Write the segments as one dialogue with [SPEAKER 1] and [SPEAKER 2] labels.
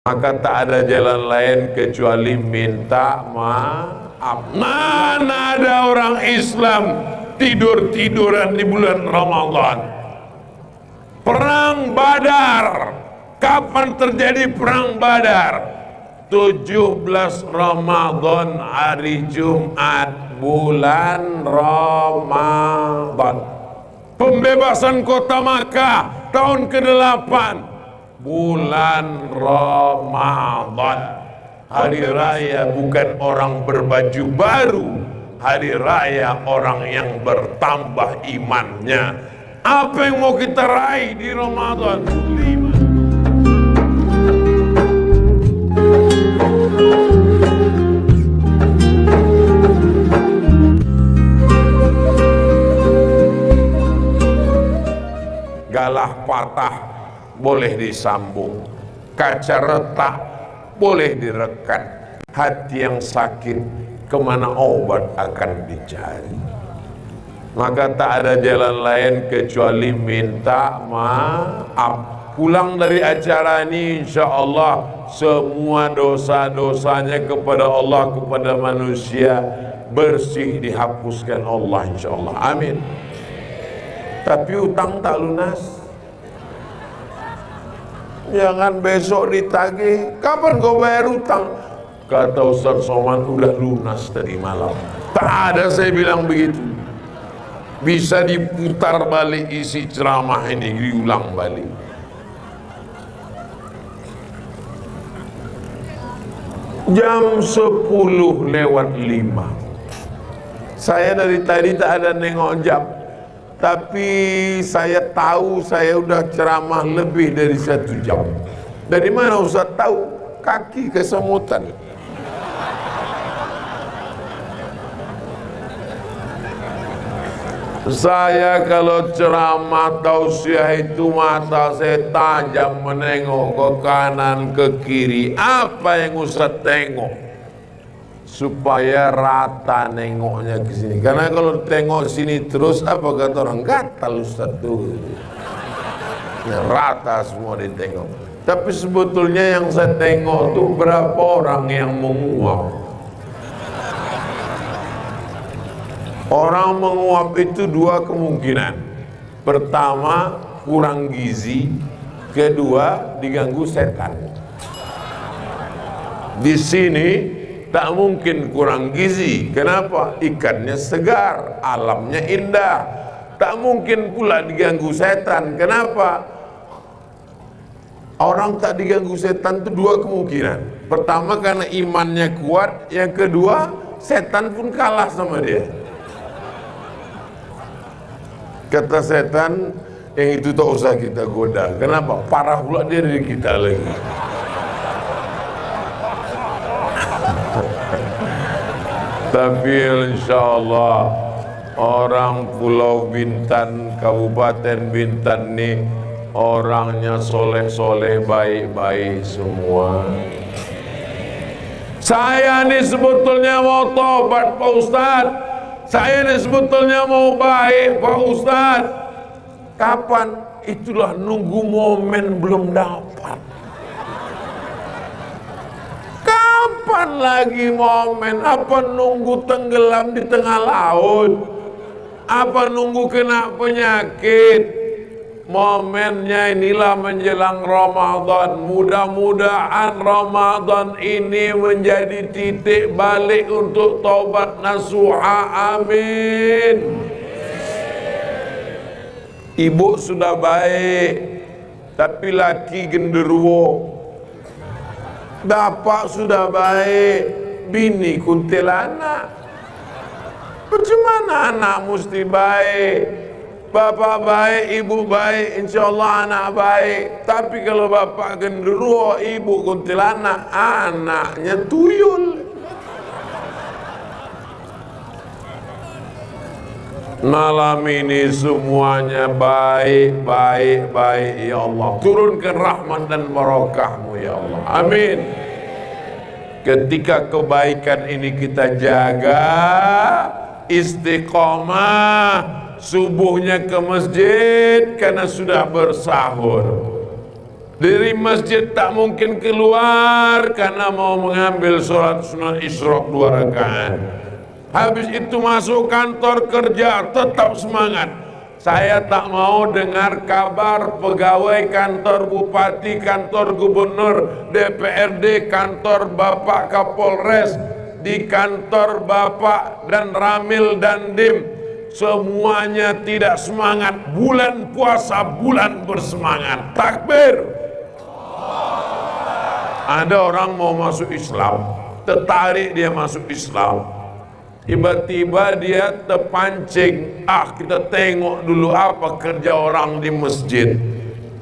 [SPEAKER 1] maka tak ada jalan lain kecuali minta maaf. Mana ada orang Islam tidur-tiduran di bulan Ramadan? Perang Badar, kapan terjadi perang Badar? 17 Ramadan, hari Jumat, bulan Ramadan. Pembebasan kota Makkah tahun ke-8, bulan Ramadan. Hari raya bukan orang berbaju baru, hari raya orang yang bertambah imannya. Apa yang mau kita raih di Ramadan? Galah patah boleh disambung, kaca retak boleh direkat, hati yang sakit kemana obat akan dicari? Maka tak ada jalan lain kecuali minta maaf. Pulang dari acara ini insya Allah semua dosa-dosanya kepada Allah, kepada manusia bersih, dihapuskan Allah insya Allah, amin. Tapi utang tak lunas, jangan besok ditagih. Kapan kau bayar utang? Kata Ustaz Somad udah lunas tadi malam. Tak ada saya bilang begitu. Bisa diputar balik isi ceramah ini, diulang balik. Jam 10:05. Saya dari tadi tak ada nengok jam, tapi saya tahu saya udah ceramah lebih dari 1 jam. Dari mana Ustaz tahu? Kaki kesemutan. Saya kalau ceramah tausiah itu mata saya tajam menengok ke kanan ke kiri. Apa yang Ustaz tengok? Supaya rata nengoknya ke sini. Karena kalau tengok sini terus apa kata orang? Gatal Ustaz tuh. Ya, rata semua ditengok. Tapi sebetulnya yang saya tengok tuh berapa orang yang menguap. Orang menguap itu 2 kemungkinan. Pertama, kurang gizi. Kedua, diganggu setan. Di sini tak mungkin kurang gizi. Kenapa? Ikannya segar, alamnya indah. Tak mungkin pula diganggu setan. Kenapa? Orang tak diganggu setan itu 2 kemungkinan. Pertama karena imannya kuat. Yang kedua, setan pun kalah sama dia. Kata setan, yang itu tak usah kita goda. Kenapa? Parah pula dia dari kita lagi. Tapi insya Allah orang Pulau Bintan, Kabupaten Bintan nih orangnya soleh-soleh, baik-baik semua. Saya nih sebetulnya mau tobat Pak Ustadz. Saya ini sebetulnya mau baik Pak Ustadz. Kapan? Itulah nunggu momen belum dapat. Kapan lagi momen? Apa nunggu tenggelam di tengah laut? Apa nunggu kena penyakit? Momennya inilah menjelang Ramadan. Mudah-mudahan Ramadan ini menjadi titik balik untuk taubat nasuha. Amin. Ibu sudah baik, tapi laki genderuwo. Bapak sudah baik, bini kuntilanak. Bagaimana anak mesti baik? Bapak baik, ibu baik, insya Allah anak baik. Tapi kalau bapak genderuwo, ibu kuntilanak, anaknya tuyul. Malam ini semuanya baik, baik, baik ya Allah. Turunkan rahmat dan barakahmu ya Allah. Amin. Ketika kebaikan ini kita jaga, istiqomah, subuhnya ke masjid karena sudah bersahur. Dari masjid tak mungkin keluar karena mau mengambil sholat sunat isyraq 2 rakaat. Habis itu masuk kantor kerja, tetap semangat. Saya tak mau dengar kabar pegawai kantor bupati, kantor gubernur, DPRD, kantor Bapak Kapolres, di kantor Bapak dan Ramil dan Dim, semuanya tidak semangat. Bulan puasa, bulan bersemangat. Takbir. Ada orang mau masuk Islam, tertarik dia masuk Islam, tiba-tiba dia terpancing, kita tengok dulu apa kerja orang di masjid.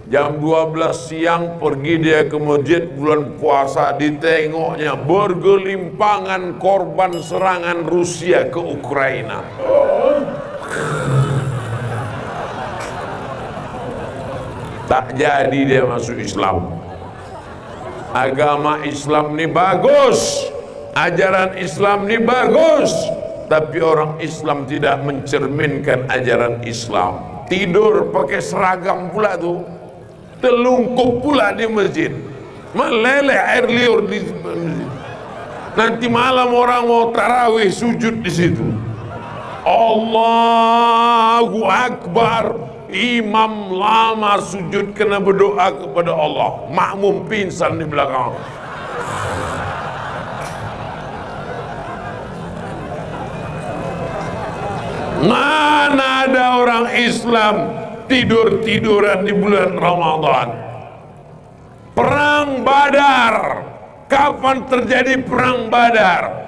[SPEAKER 1] Jam 12 siang pergi dia ke masjid, bulan puasa, ditengoknya bergelimpangan korban serangan Rusia ke Ukraina. Tak jadi dia masuk Islam. Agama Islam ini bagus, ajaran Islam ini bagus, tapi orang Islam tidak mencerminkan ajaran Islam. Tidur pakai seragam pula tuh, telungkup pula di masjid, meleleh air liur di masjid. Nanti malam orang mau tarawih sujud di situ. Allahu Akbar. Imam lama sujud kena berdoa kepada Allah, makmum pingsan di belakang. Mana ada orang Islam tidur-tiduran di bulan Ramadan? Perang Badar, kapan terjadi perang Badar?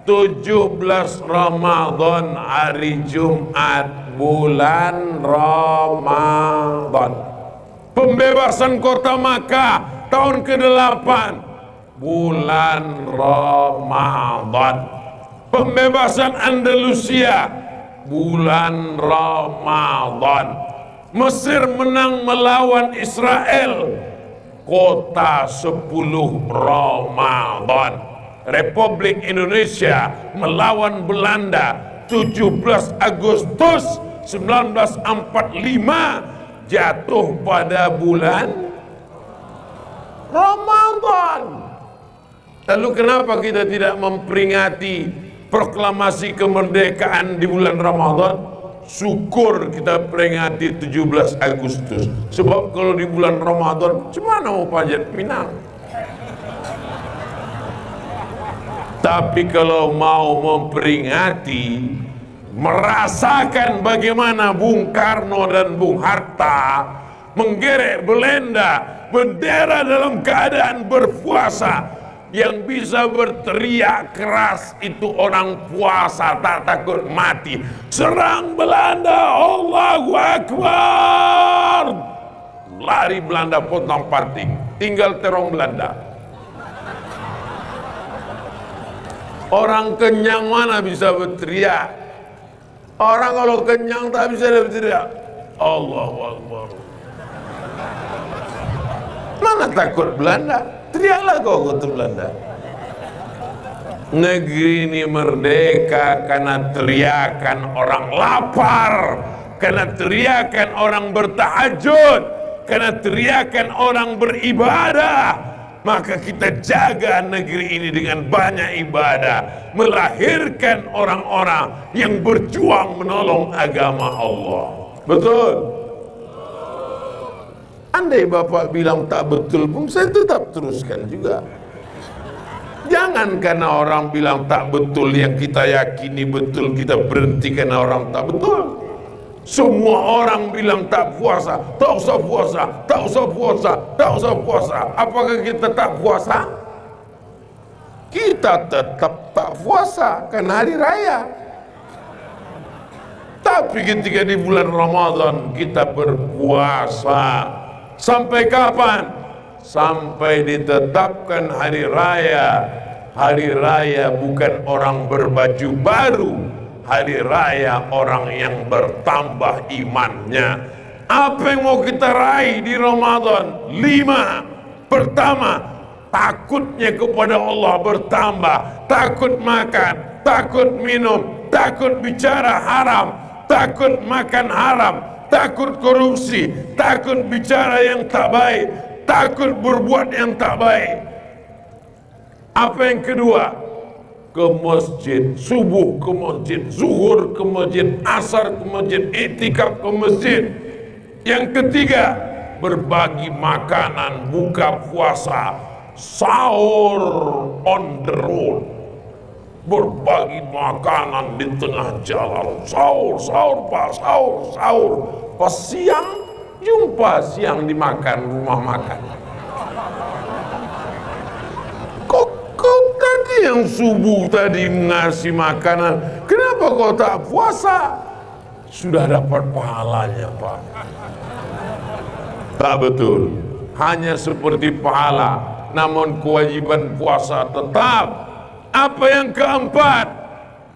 [SPEAKER 1] 17 Ramadan, hari Jumat, bulan Ramadan. Pembebasan kota Makkah tahun ke-8, bulan Ramadan. Pembebasan Andalusia, bulan Ramadan. Mesir menang melawan Israel, kota 10 Ramadan. Republik Indonesia melawan Belanda 17 Agustus 1945, jatuh pada bulan Ramadan. Lalu kenapa kita tidak memperingati proklamasi kemerdekaan di bulan Ramadan? Syukur kita peringati 17 Agustus. Sebab kalau di bulan Ramadan, gimana mau panjat pinang? Tapi kalau mau memperingati, merasakan bagaimana Bung Karno dan Bung Hatta menggerek Belanda, bendera dalam keadaan berpuasa, yang bisa berteriak keras itu orang puasa, tak takut mati. Serang Belanda, Allahu Akbar. Lari Belanda potong parting, tinggal terong Belanda. Orang kenyang mana bisa berteriak? Orang kalau kenyang tak bisa berteriak. Allahu Akbar. Mana takut Belanda? Teriaklah kau kata Belanda. Negeri ini merdeka karena teriakan orang lapar, karena teriakan orang bertahajud, karena teriakan orang beribadah. Maka kita jaga negeri ini dengan banyak ibadah, melahirkan orang-orang yang berjuang menolong agama Allah. Betul? Andai Bapak bilang tak betul pun, saya tetap teruskan juga. Jangan karena orang bilang tak betul yang kita yakini betul, kita berhenti karena orang tak betul. Semua orang bilang tak puasa, tak usah puasa, tak usah puasa, tak usah puasa. Apakah kita tak puasa? Kita tetap tak puasa karena hari raya. Tapi ketika di bulan Ramadan kita berpuasa, sampai kapan? Sampai ditetapkan hari raya. Hari raya bukan orang berbaju baru, hari raya orang yang bertambah imannya. Apa yang mau kita raih di Ramadan? 5. Pertama, takutnya kepada Allah bertambah. Takut makan, takut minum, takut bicara haram, takut makan haram, takut korupsi, takut bicara yang tak baik, takut berbuat yang tak baik. Apa yang kedua? Ke masjid, subuh ke masjid, zuhur ke masjid, asar ke masjid, iktikaf ke masjid. Yang ketiga, berbagi makanan, buka puasa, sahur on the road, berbagi makanan di tengah jalan, sahur, sahur pak, sahur, sahur, pas siang jumpa siang dimakan rumah makan. Kau tadi yang subuh tadi ngasih makanan, kenapa kau tak puasa? Sudah dapat pahalanya pak. Tak betul, hanya seperti pahala, namun kewajiban puasa tetap. Apa yang keempat?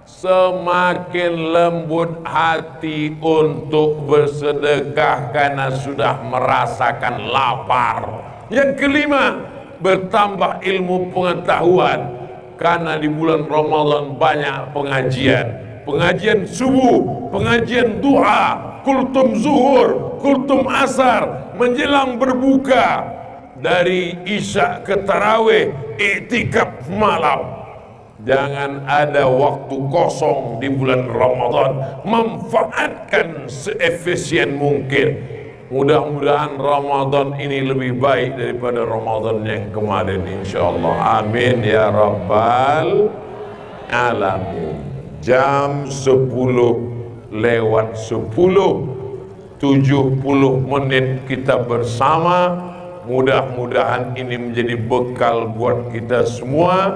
[SPEAKER 1] Semakin lembut hati untuk bersedekah karena sudah merasakan lapar. Yang kelima, bertambah ilmu pengetahuan karena di bulan Ramadan banyak pengajian, pengajian subuh, pengajian duha, kultum zuhur, kultum asar, menjelang berbuka, dari isya ke tarawih, iktikaf malam. Jangan ada waktu kosong di bulan Ramadan, manfaatkan seefisien mungkin. Mudah-mudahan Ramadan ini lebih baik daripada Ramadan yang kemarin, insyaallah. Amin ya rabbal alamin. Jam 10 lewat 10, 70 menit kita bersama. Mudah-mudahan ini menjadi bekal buat kita semua.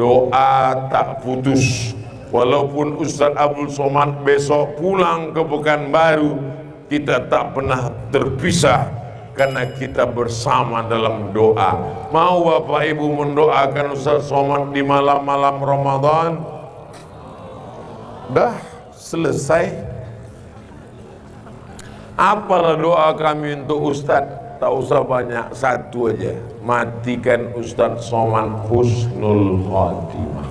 [SPEAKER 1] Doa tak putus. Walaupun Ustaz Abdul Somad besok pulang ke Pekanbaru, kita tak pernah terpisah karena kita bersama dalam doa. Mau Bapak Ibu mendoakan Ustaz Somad di malam-malam Ramadan? Dah selesai. Apalah doa kami untuk Ustaz? Tak usah banyak, satu aja. Matikan Ustaz Somad husnul khatimah.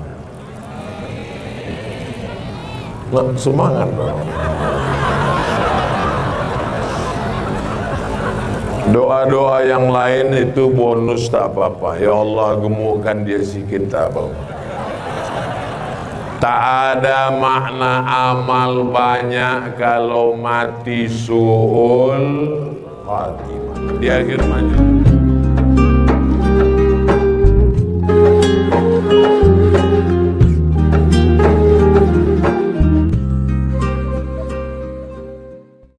[SPEAKER 1] Semangat dong. Doa-doa yang lain itu bonus, tak apa-apa. Ya Allah, gemukkan dia sikit, tak apa-apa. Tak ada makna amal banyak kalau mati su'ul khatimah. Di akhir maju.